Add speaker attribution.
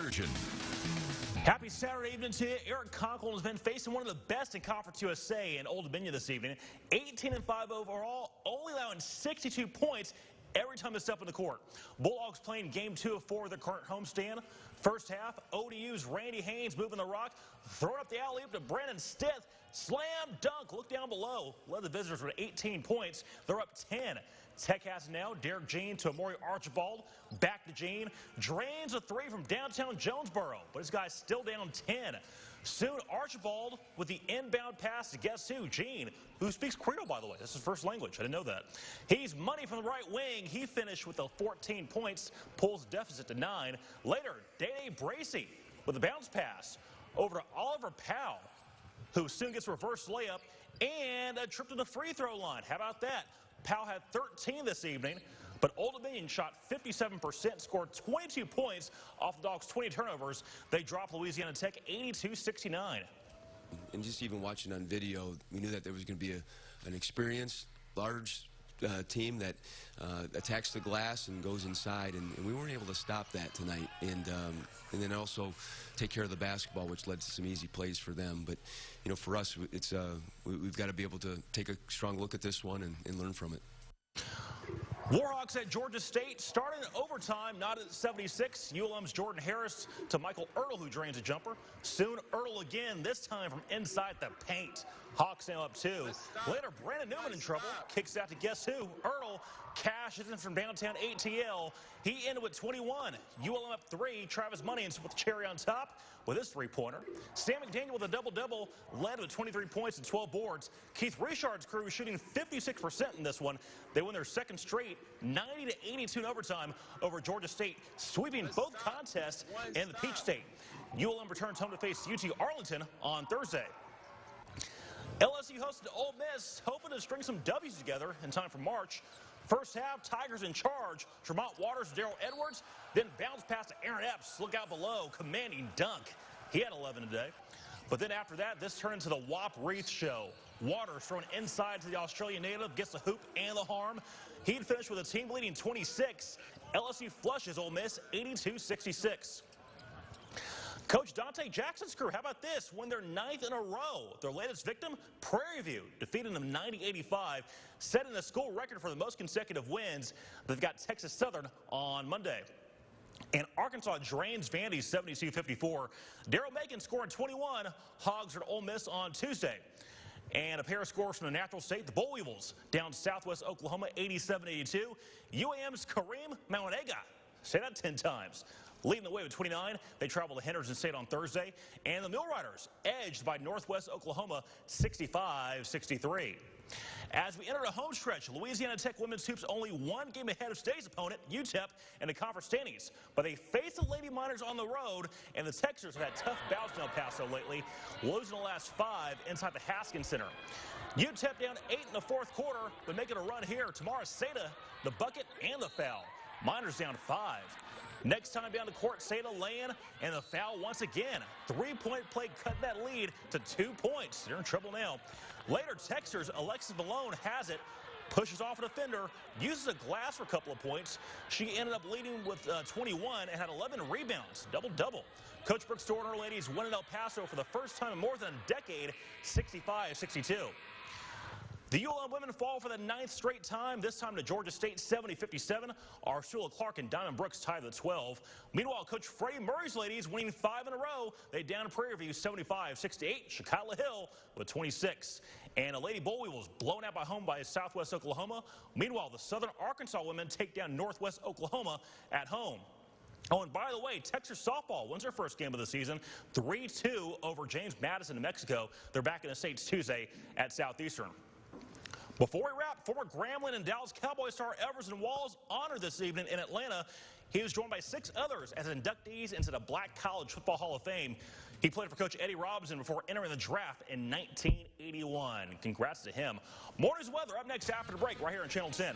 Speaker 1: Surgeon.
Speaker 2: Happy Saturday evening to you. Eric Conklin has been facing one of the best in Conference USA in Old Dominion this evening. 18-5 overall, only allowing 62 points every time they step on the court. Bulldogs playing game 2 of 4 of their current homestand. First half, ODU's Randy Haynes moving the rock, throwing up the alley-oop to Brandon Stith. Slam dunk, look down below. Led the visitors with 18 points. They're up 10. Tech has it now. Derek Jean to Amori Archibald. Back to Jean. Drains a three from downtown Jonesboro, but his guy's still down 10. Soon Archibald with the inbound pass to guess who? Jean, who speaks Creole, by the way. That's his first language. I didn't know that. He's money from the right wing. He finished with the 14 points, pulls deficit to 9. Later, Dede Bracey with a bounce pass over to Oliver Powell, who soon gets a reverse layup and a trip to the free throw line. How about that? Powell had 13 this evening, but Old Dominion shot 57%, scored 22 points off the Dogs' 20 turnovers. They dropped Louisiana Tech 82-69.
Speaker 3: And just even watching on video, we knew that there was going to be an experienced, large team that attacks the glass and goes inside, and we weren't able to stop that tonight. And then also take care of the basketball, which led to some easy plays for them. But you know, for us, it's we've got to be able to take a strong look at this one and learn from it.
Speaker 2: Warhawks at Georgia State started in overtime, not at 76. ULM's Jordan Harris to Michael Ertl, who drains a jumper. Soon Ertl again, this time from inside the paint. Hawks now up 2. Later, Brandon Newman in trouble. Kicks out to guess who? Ertl cashes in from downtown ATL. He ended with 21. ULM up 3. Travis Munnings with the cherry on top with his three-pointer. Sam McDaniel with a double-double, led with 23 points and 12 boards. Keith Richard's crew shooting 56% in this one. They win their second straight, 90-82 in overtime over Georgia State, sweeping both contests in the Peach State. ULM returns home to face UT Arlington on Thursday. LSU hosted Ole Miss, hoping to string some W's together in time for March. First half, Tigers in charge. Tremont Waters, Darrell Edwards, then bounce pass to Aaron Epps. Look out below, commanding dunk. He had 11 today. But then after that, this turned into the Whop Reith show. Waters thrown inside to the Australian native, gets the hoop and the harm. He'd finish with a team-leading 26. LSU flushes Ole Miss 82-66. Coach Dante Jackson's crew, how about this? Won their 9th in a row. Their latest victim, Prairie View, defeating them 90-85, setting the school record for the most consecutive wins. They've got Texas Southern on Monday. And Arkansas drains Vandy 72-54. Daryl Macon scoring 21. Hogs are at Ole Miss on Tuesday. And a pair of scores from the natural state, the Bull Weevils down Southwest Oklahoma 87-82. UAM's Kareem Mawanega, say that 10 times. Leading the way with 29, they travel to Henderson State on Thursday. And the Mill Riders edged by Northwest Oklahoma 65-63. As we enter the home stretch, Louisiana Tech women's hoops only one game ahead of today's opponent, UTEP, in the conference standings. But they face the Lady Miners on the road, and the Texans have had tough bouts in El Paso lately, losing the last 5 inside the Haskins Center. UTEP down 8 in the fourth quarter, but making a run here. Tamara Seda, the bucket and the foul. Miners down 5. Next time down the court, Seda laying and the foul once again. 3-point play cut that lead to 2 points. They're in trouble now. Later, Texas Alexis Malone has it, pushes off a defender, uses a glass for a couple of points. She ended up leading with 21 and had 11 rebounds, double-double. Coach Brooke Store and her ladies win in El Paso for the first time in more than a decade, 65-62. The ULM women fall for the 9th straight time, this time to Georgia State 70-57. Arshula Clark and Diamond Brooks tie the 12. Meanwhile, Coach Freddie Murray's ladies winning 5 in a row. They down Prairie View 75-68. Chicago Hill with 26. And the Lady Bull Weevils blown out by home by Southwest Oklahoma. Meanwhile, the Southern Arkansas women take down Northwest Oklahoma at home. Oh, and by the way, Texas softball wins their first game of the season, 3-2 over James Madison in Mexico. They're back in the States Tuesday at Southeastern. Before we wrap, former Grambling and Dallas Cowboys star Everson Walls honored this evening in Atlanta. He was joined by 6 others as inductees into the Black College Football Hall of Fame. He played for Coach Eddie Robinson before entering the draft in 1981. Congrats to him. More news weather up next after the break right here on Channel 10.